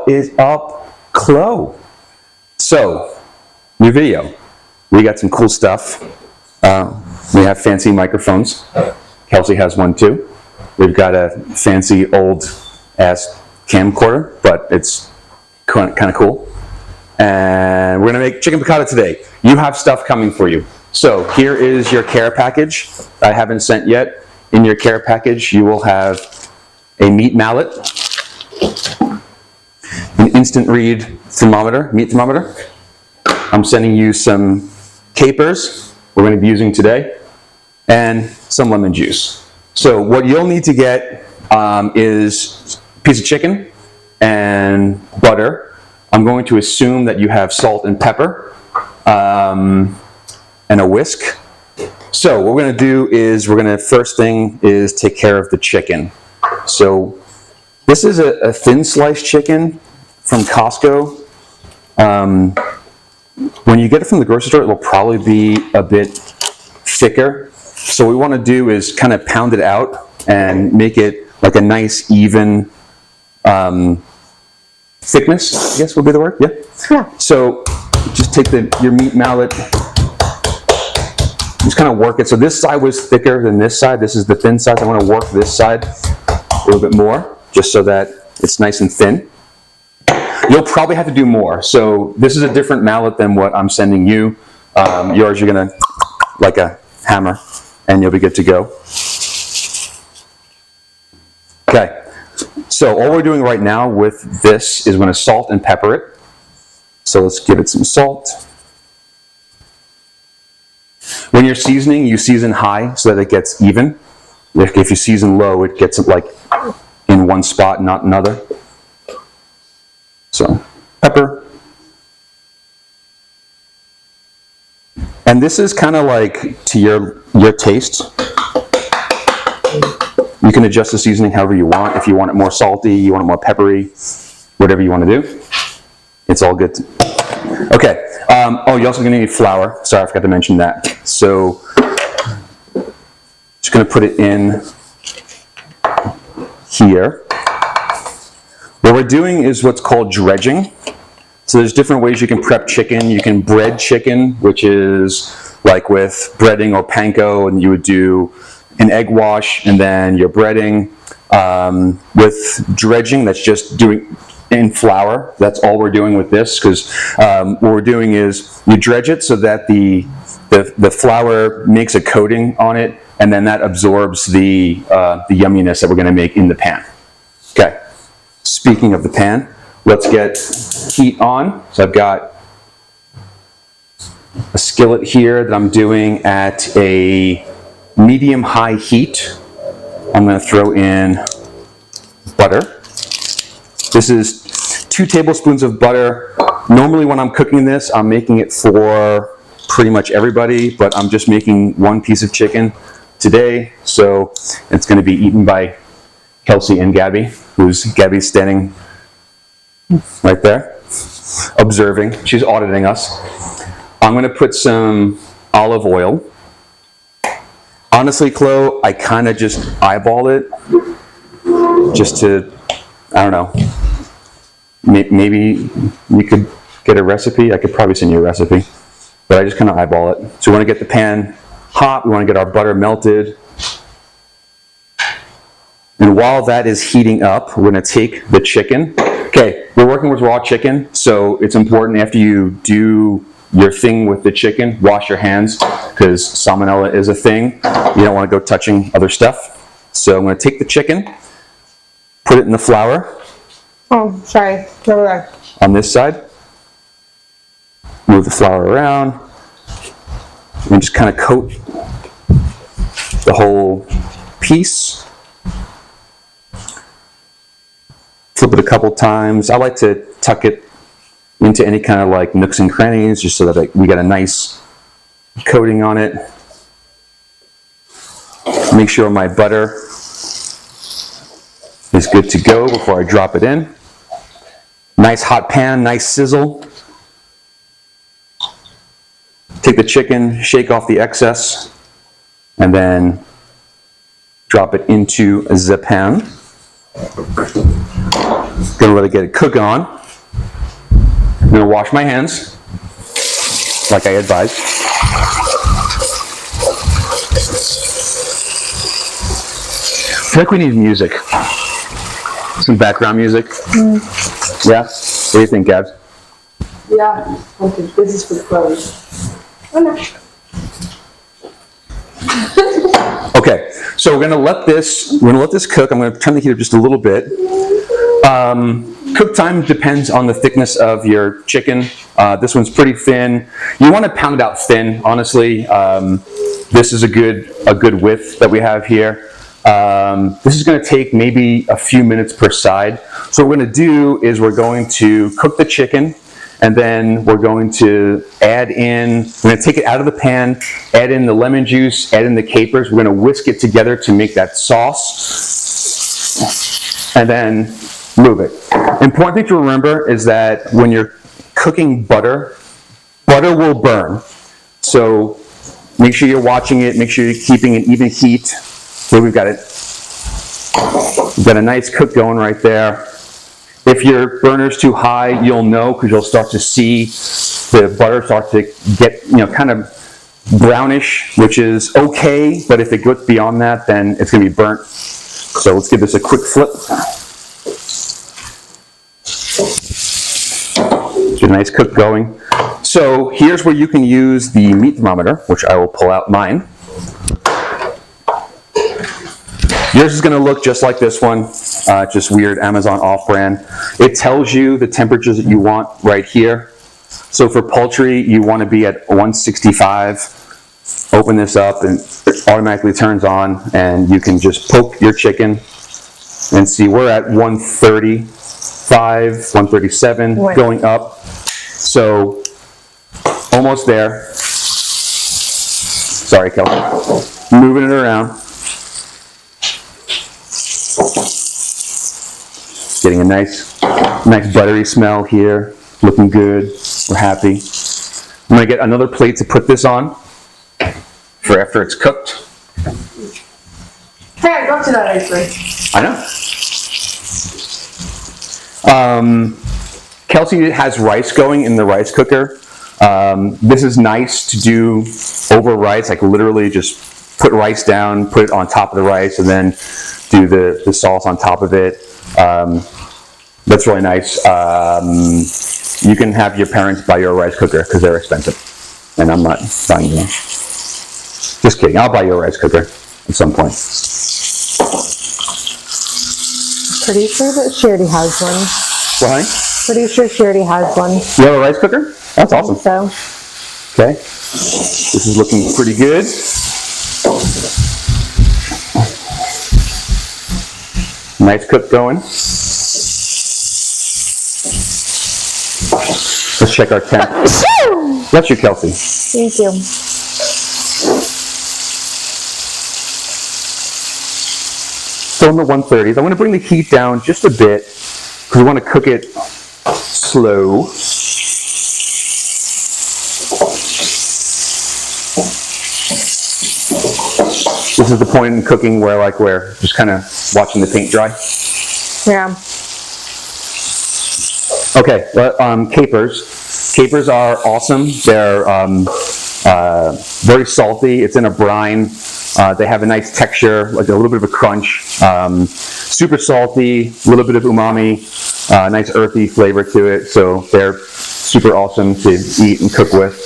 What is up, Klow? So, new video. We got some cool stuff. We have fancy microphones. Kelsey has one too. We've got a fancy old-ass camcorder, but it's kind of cool. And we're gonna make chicken piccata today. You have stuff coming for you. So here is your care package. I haven't sent yet. In your care package, you will have a meat mallet, an instant read thermometer, meat thermometer. I'm sending you some capers we're going to be using today, and some lemon juice. So what you'll need to get is a piece of chicken and butter. I'm going to assume that you have salt and pepper and a whisk. So what we're going to do is first thing is take care of the chicken. So this is a thin sliced chicken from Costco. When you get it from the grocery store, it will probably be a bit thicker. So what we want to do is kind of pound it out and make it like a nice even thickness, I guess would be the word. Yeah. So just take your meat mallet, just kind of work it. So this side was thicker than this side. This is the thin side. So I want to work this side a little bit more, just so that it's nice and thin. You'll probably have to do more. So this is a different mallet than what I'm sending you. Yours, you're gonna, like a hammer, and you'll be good to go. Okay, so all we're doing right now with this is we're gonna salt and pepper it. So let's give it some salt. When you're seasoning, you season high so that it gets even. If you season low, it gets like in one spot, not another. So, pepper. And this is kind of like to your taste. You can adjust the seasoning however you want. If you want it more salty, you want it more peppery, whatever you want to do. It's all good. Okay. Oh, you're also going to need flour. Sorry, I forgot to mention that. So, just going to put it in here. What we're doing is what's called dredging. So there's different ways you can prep chicken. You can bread chicken, which is like with breading or panko, and you would do an egg wash and then you're breading. With dredging, that's just doing in flour. That's all we're doing with this, because what we're doing is you dredge it so that the flour makes a coating on it, and then that absorbs the yumminess that we're going to make in the pan. Okay. Speaking of the pan, let's get heat on. So I've got a skillet here that I'm doing at a medium-high heat. I'm going to throw in butter. This is 2 tablespoons of butter. Normally when I'm cooking this, I'm making it for pretty much everybody, but I'm just making 1 piece of chicken today. So it's going to be eaten by Kelsey and Gabby. Gabby's standing right there, observing. She's auditing us. I'm going to put some olive oil. Honestly, Klow, I kind of just eyeball it, just to, I don't know, maybe you could get a recipe. I could probably send you a recipe, but I just kind of eyeball it. So we want to get the pan hot. We want to get our butter melted. And while that is heating up, we're going to take the chicken. Okay, we're working with raw chicken, so it's important after you do your thing with the chicken, wash your hands, because salmonella is a thing. You don't want to go touching other stuff. So I'm going to take the chicken, put it in the flour. Oh, sorry. On this side. Move the flour around. And just kind of coat the whole piece. Flip it a couple times. I like to tuck it into any kind of like nooks and crannies, just so that we get a nice coating on it. Make sure my butter is good to go before I drop it in. Nice hot pan, nice sizzle. Take the chicken, shake off the excess, and then drop it into the pan. Go Gonna let it get it cook on. I'm gonna wash my hands, like I advised. I feel like we need music. Some background music. Yeah? What do you think, Gabs? Yeah. Okay, this is for Klow. Oh no. Okay, so we're gonna let this cook. I'm gonna turn the heat up just a little bit. Cook time depends on the thickness of your chicken. This one's pretty thin. You want to pound it out thin, honestly. This is a good width that we have here. This is going to take maybe a few minutes per side. So what we're going to do is we're going to cook the chicken, and then we're going to we're going to take it out of the pan, add in the lemon juice, add in the capers. We're going to whisk it together to make that sauce, and then move it. Important thing to remember is that when you're cooking butter will burn. So make sure you're watching it, make sure you're keeping an even heat. So we've got a nice cook going right there. If your burner's too high, you'll know, because you'll start to see the butter start to get, kind of brownish, which is okay, but if it gets beyond that, then it's going to be burnt. So let's give this a quick flip. Get a nice cook going. So here's where you can use the meat thermometer, which I will pull out mine. Yours is going to look just like this one, just weird Amazon off-brand. It tells you the temperatures that you want right here. So for poultry, you want to be at 165. Open this up and it automatically turns on, and you can just poke your chicken and see we're at 135, 137, going up. So almost there. Sorry, Kelsey. Moving it around. Getting a nice buttery smell here. Looking good. We're happy. I'm gonna get another plate to put this on for after it's cooked. Hey, I got to that actually. I know. Kelsey has rice going in the rice cooker. This is nice to do over rice, like literally just put rice down, put it on top of the rice, and then do the sauce on top of it. That's really nice. You can have your parents buy your rice cooker because they're expensive, and I'm not buying you one. Just kidding. I'll buy you a rice cooker at some point. Pretty sure that she already has one. What, honey? Pretty sure she already has one. You have a rice cooker? That's awesome. So. Okay. This is looking pretty good. Nice cook going. Let's check our temp. Bless you, Kelsey. Thank you. Still in the 130s. I'm going to bring the heat down just a bit because we want to cook it slow. This is the point in cooking where we're just kind of watching the paint dry. Yeah. Okay, capers. Capers are awesome. They're very salty. It's in a brine. They have a nice texture, like a little bit of a crunch. Super salty, a little bit of umami, nice earthy flavor to it. So they're super awesome to eat and cook with.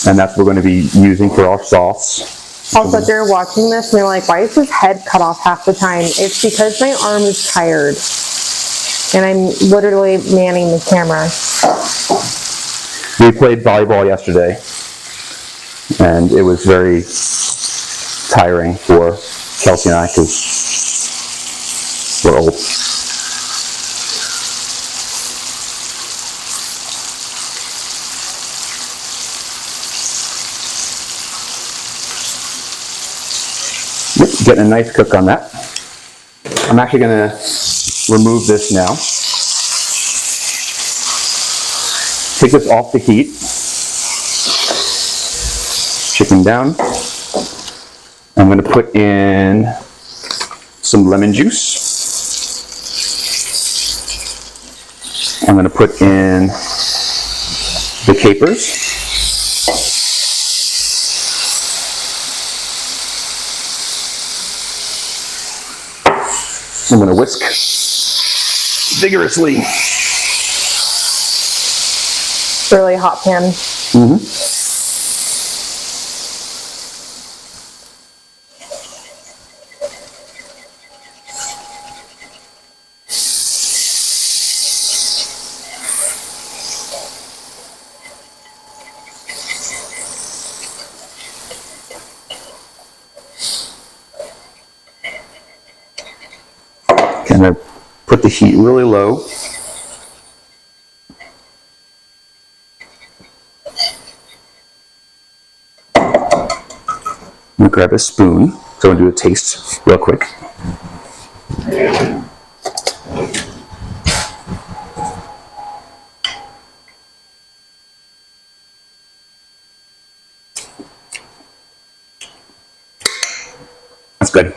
And that's what we're going to be using for our sauce. Also, if you're watching this and you're like, why is his head cut off half the time? It's because my arm is tired. And I'm literally manning the camera. We played volleyball yesterday, and it was very tiring for Kelsey and I because we're old. Yep, getting a nice cook on that. I'm actually going to remove this now. Take this off the heat. Chicken down. I'm going to put in some lemon juice. I'm going to put in the capers. I'm going to whisk vigorously. Really hot pan. Mm-hmm. Kind of put the heat really low. I'm going to grab a spoon, so I'm going to do a taste real quick. That's good.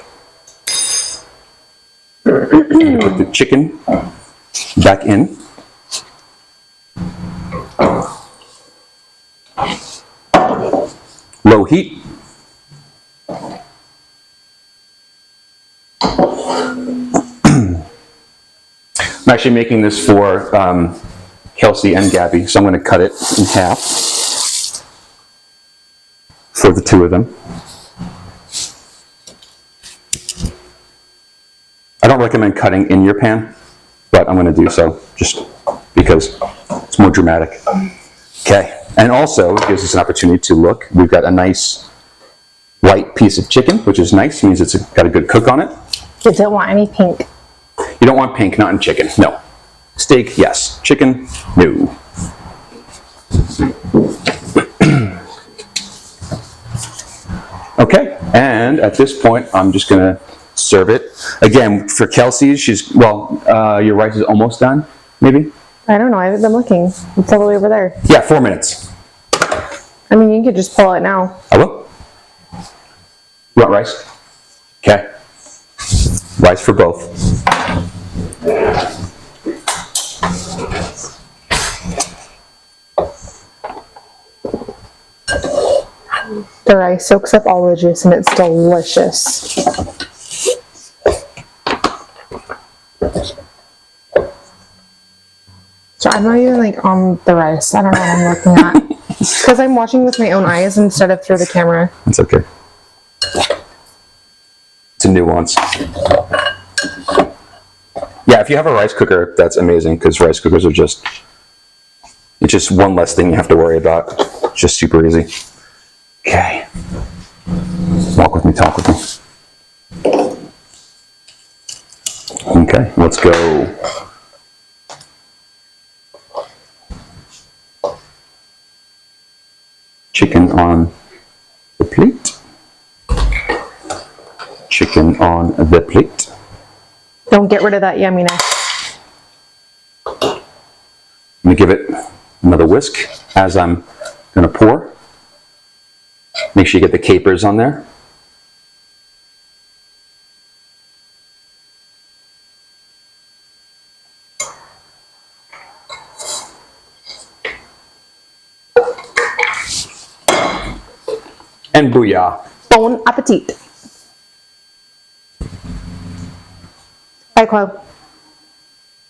I'm going to put the chicken back in. Low heat. I'm actually making this for Kelsey and Gabby, so I'm going to cut it in half for the two of them. I don't recommend cutting in your pan, but I'm going to do so just because it's more dramatic. Okay, and also it gives us an opportunity to look. We've got a nice white piece of chicken, which is nice. It means it's got a good cook on it. You don't want any pink. You don't want pink, not in chicken, no. Steak, yes. Chicken, no. Okay, and at this point, I'm just gonna serve it. Again, for Kelsey, your rice is almost done, maybe? I don't know, I haven't been looking. It's all the way over there. Yeah, 4 minutes. I mean, you could just pull it now. I will. You want rice? Okay. Rice for both. The rice soaks up all the juice and it's delicious. So I'm not even like on the rice. I don't know what I'm looking at. Because I'm watching with my own eyes instead of through the camera. That's okay. It's a nuance. Yeah, if you have a rice cooker, that's amazing because rice cookers are it's just one less thing you have to worry about. It's just super easy. Okay. Walk with me, talk with me. Okay, let's go. Chicken on the plate. Chicken on the plate. Don't get rid of that yumminess. I'm going to give it another whisk as I'm going to pour. Make sure you get the capers on there. And booyah. Bon appetit. Bye, Klow.